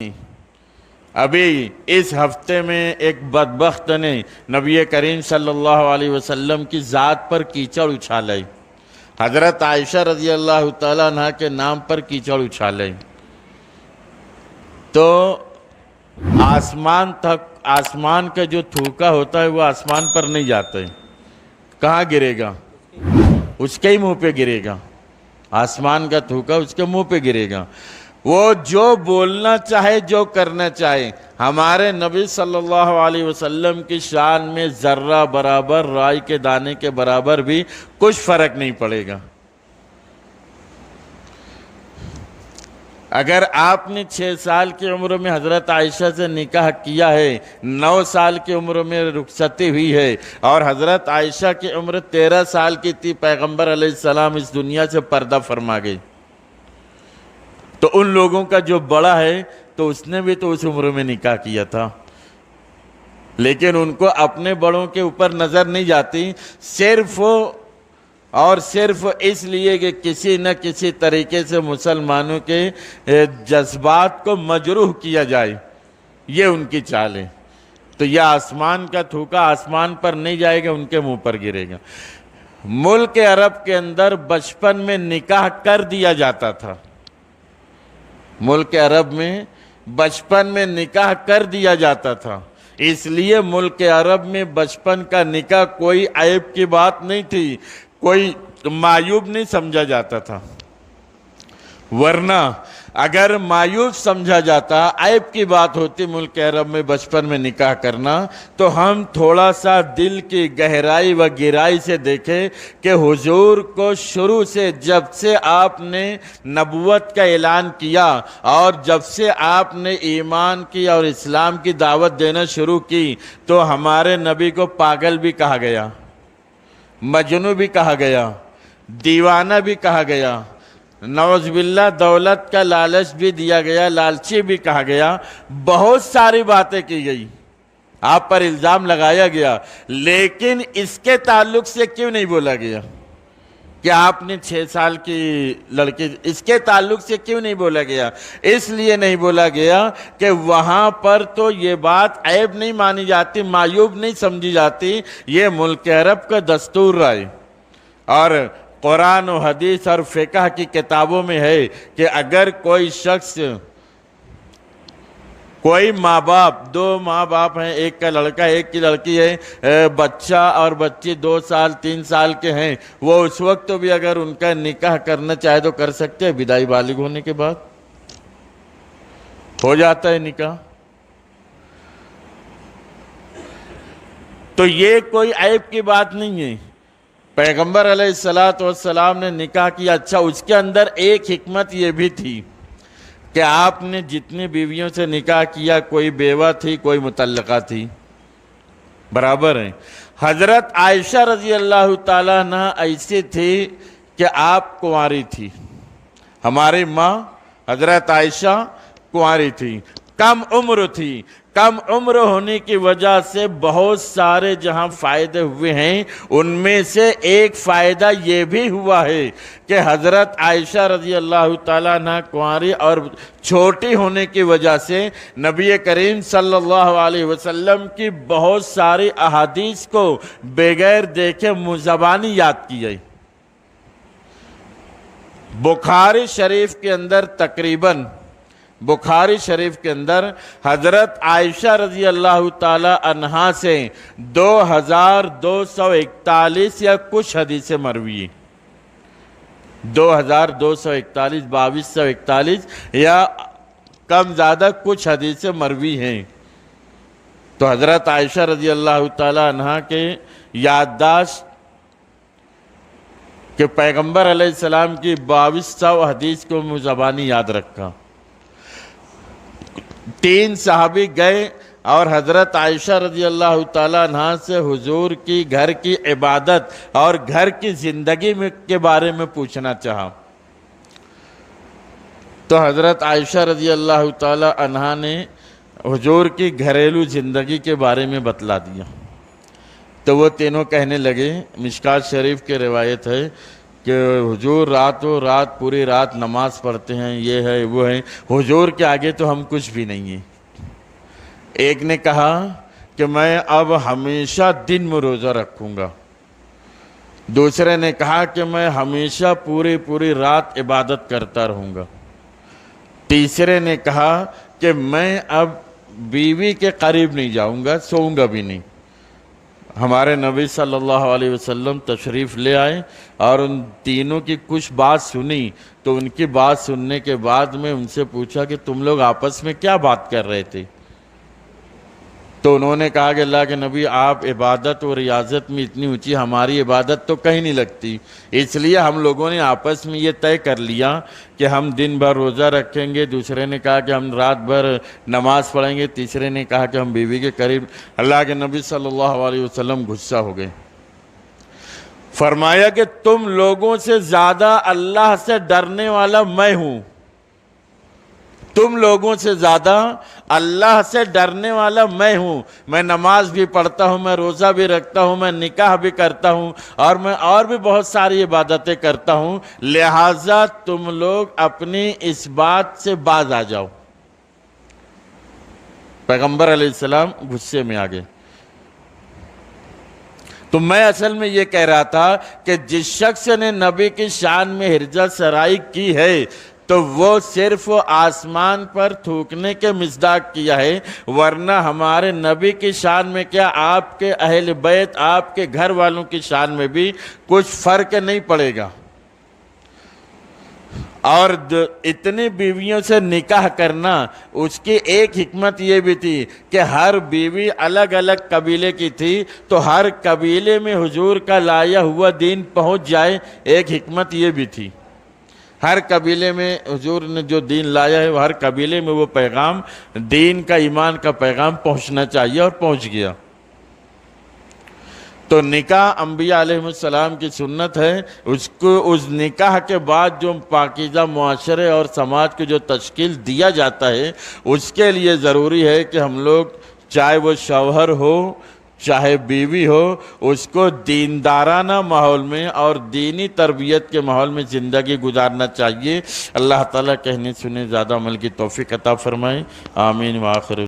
ابھی اس ہفتے میں ایک بدبخت نے نبی کریم صلی اللہ علیہ وسلم کی ذات پر کیچڑ اچھالے، حضرت عائشہ رضی اللہ تعالیٰ عنہ کے نام پر کیچڑ اچھالے تو آسمان کا جو تھوکا ہوتا ہے وہ آسمان پر نہیں جاتا ہے، کہاں گرے گا؟ اس کے ہی منہ پہ گرے گا۔ آسمان کا تھوکا اس کے منہ پہ گرے گا۔ وہ جو بولنا چاہے، جو کرنا چاہے، ہمارے نبی صلی اللہ علیہ وسلم کی شان میں ذرہ برابر، رائی کے دانے کے برابر بھی کچھ فرق نہیں پڑے گا۔ اگر آپ نے 6 سال کی عمر میں حضرت عائشہ سے نکاح کیا ہے، 9 سال کی عمر میں رخصتی ہوئی ہے، اور حضرت عائشہ کی عمر 13 سال کی تھی، پیغمبر علیہ السلام اس دنیا سے پردہ فرما گئے، تو ان لوگوں کا جو بڑا ہے تو اس نے بھی تو اس عمر میں نکاح کیا تھا، لیکن ان کو اپنے بڑوں کے اوپر نظر نہیں جاتی، صرف اور صرف اس لیے کہ کسی نہ کسی طریقے سے مسلمانوں کے جذبات کو مجروح کیا جائے، یہ ان کی چال ہے۔ تو یہ آسمان کا تھوکا آسمان پر نہیں جائے گا، ان کے منہ پر گرے گا۔ ملک عرب کے اندر بچپن میں نکاح کر دیا جاتا تھا، ملک عرب میں بچپن میں نکاح کر دیا جاتا تھا، اس لیے ملک عرب میں بچپن کا نکاح کوئی عیب کی بات نہیں تھی، کوئی معیوب نہیں سمجھا جاتا تھا، ورنہ اگر معیوب سمجھا جاتا، عیب کی بات ہوتی ملک عرب میں بچپن میں نکاح کرنا، تو ہم تھوڑا سا دل کی گہرائی و گہرائی سے دیکھیں کہ حضور کو شروع سے، جب سے آپ نے نبوت کا اعلان کیا اور جب سے آپ نے ایمان کی اور اسلام کی دعوت دینا شروع کی، تو ہمارے نبی کو پاگل بھی کہا گیا، مجنون بھی کہا گیا، دیوانہ بھی کہا گیا، نعوذ باللہ دولت کا لالچ بھی دیا گیا، لالچی بھی کہا گیا، بہت ساری باتیں کی گئی، آپ پر الزام لگایا گیا، لیکن اس کے تعلق سے کیوں نہیں بولا گیا کہ آپ نے 6 سال کی لڑکی؟ اس کے تعلق سے کیوں نہیں بولا گیا؟ اس لیے نہیں بولا گیا کہ وہاں پر تو یہ بات عیب نہیں مانی جاتی، معیوب نہیں سمجھی جاتی، یہ ملک عرب کا دستور رہا، اور قرآن و حدیث اور فقہ کی کتابوں میں ہے کہ اگر کوئی شخص، کوئی ماں باپ، 2 ماں باپ ہیں، ایک کا لڑکا ایک کی لڑکی ہے، بچہ اور بچی 2 سال 3 سال کے ہیں، وہ اس وقت بھی اگر ان کا نکاح کرنا چاہے تو کر سکتے ہیں، بدائی بالغ ہونے کے بعد ہو جاتا ہے نکاح، تو یہ کوئی عیب کی بات نہیں ہے۔ پیغمبر علیہ السلام نے نکاح کیا، اچھا اس کے اندر ایک حکمت یہ بھی تھی کہ آپ نے جتنی بیویوں سے نکاح کیا، کوئی بیوہ تھی، کوئی مطلقہ تھی، برابر ہیں۔ حضرت عائشہ رضی اللہ تعالیٰ عنہ ایسی تھی کہ آپ کنواری تھی، ہماری ماں حضرت عائشہ کنواری تھی، کم عمر تھی، کم عمر ہونے کی وجہ سے بہت سارے جہاں فائدے ہوئے ہیں، ان میں سے ایک فائدہ یہ بھی ہوا ہے کہ حضرت عائشہ رضی اللہ تعالیٰ عنہ کنواری اور چھوٹی ہونے کی وجہ سے نبی کریم صلی اللہ علیہ وسلم کی بہت ساری احادیث کو بغیر دیکھے زبانی یاد کی گئی۔ بخاری شریف کے اندر تقریباً حضرت عائشہ رضی اللہ تعالی عنہا سے 2241 یا کچھ حدیثیں مروی ہیں، 2241 2241 یا کم زیادہ کچھ حدیثیں مروی ہیں۔ تو حضرت عائشہ رضی اللہ تعالی عنہا کے یادداشت کہ پیغمبر علیہ السلام کی 2200 حدیث کو زبانی یاد رکھا۔ 3 صحابی گئے اور حضرت عائشہ رضی اللہ تعالیٰ عنہ سے حضور کی گھر کی عبادت اور گھر کی زندگی کے بارے میں پوچھنا چاہا، تو حضرت عائشہ رضی اللہ تعالیٰ عنہ نے حضور کی گھریلو زندگی کے بارے میں بتلا دیا، تو وہ تینوں کہنے لگے، مشکات شریف کی روایت ہے کہ حضور راتوں رات پوری رات نماز پڑھتے ہیں، یہ ہے وہ ہے، حضور کے آگے تو ہم کچھ بھی نہیں ہیں۔ ایک نے کہا کہ میں اب ہمیشہ دن میں روزہ رکھوں گا، دوسرے نے کہا کہ میں ہمیشہ پوری رات عبادت کرتا رہوں گا، تیسرے نے کہا کہ میں اب بیوی کے قریب نہیں جاؤں گا، سوؤں گا بھی نہیں۔ ہمارے نبی صلی اللہ علیہ وسلم تشریف لے آئے اور ان تینوں کی کچھ بات سنی، تو ان کی بات سننے کے بعد میں ان سے پوچھا کہ تم لوگ آپس میں کیا بات کر رہے تھے؟ تو انہوں نے کہا کہ اللہ کے نبی آپ عبادت اور ریاضت میں اتنی اونچی، ہماری عبادت تو کہیں نہیں لگتی، اس لیے ہم لوگوں نے آپس میں یہ طے کر لیا کہ ہم دن بھر روزہ رکھیں گے، دوسرے نے کہا کہ ہم رات بھر نماز پڑھیں گے، تیسرے نے کہا کہ ہم بیوی کے قریب۔ اللہ کے نبی صلی اللہ علیہ وسلم غصہ ہو گئے، فرمایا کہ تم لوگوں سے زیادہ اللہ سے ڈرنے والا میں ہوں، تم لوگوں سے زیادہ اللہ سے ڈرنے والا میں ہوں، میں نماز بھی پڑھتا ہوں، میں روزہ بھی رکھتا ہوں، میں نکاح بھی کرتا ہوں، اور میں اور بھی بہت ساری عبادتیں کرتا ہوں، لہٰذا تم لوگ اپنی اس بات سے باز آ جاؤ۔ پیغمبر علیہ السلام غصے میں آ گئے۔ تو میں اصل میں یہ کہہ رہا تھا کہ جس شخص نے نبی کی شان میں ہرجہ سرائی کی ہے تو وہ صرف آسمان پر تھوکنے کے مصداق کیا ہے، ورنہ ہمارے نبی کی شان میں کیا آپ کے اہل بیت، آپ کے گھر والوں کی شان میں بھی کچھ فرق نہیں پڑے گا۔ اور اتنی بیویوں سے نکاح کرنا، اس کی ایک حکمت یہ بھی تھی کہ ہر بیوی الگ الگ قبیلے کی تھی، تو ہر قبیلے میں حضور کا لایا ہوا دین پہنچ جائے، ایک حکمت یہ بھی تھی۔ ہر قبیلے میں حضور نے جو دین لایا ہے، وہ ہر قبیلے میں وہ پیغام، دین کا، ایمان کا پیغام پہنچنا چاہیے، اور پہنچ گیا۔ تو نکاح انبیاء علیہ السلام کی سنت ہے، اس نکاح کے بعد جو پاکیزہ معاشرے اور سماج کو جو تشکیل دیا جاتا ہے، اس کے لیے ضروری ہے کہ ہم لوگ، چاہے وہ شوہر ہو چاہے بیوی ہو، اس کو دیندارانہ ماحول میں اور دینی تربیت کے ماحول میں زندگی گزارنا چاہیے۔ اللہ تعالیٰ کہنے سنے زیادہ عمل کی توفیق عطا فرمائے، آمین وآخر۔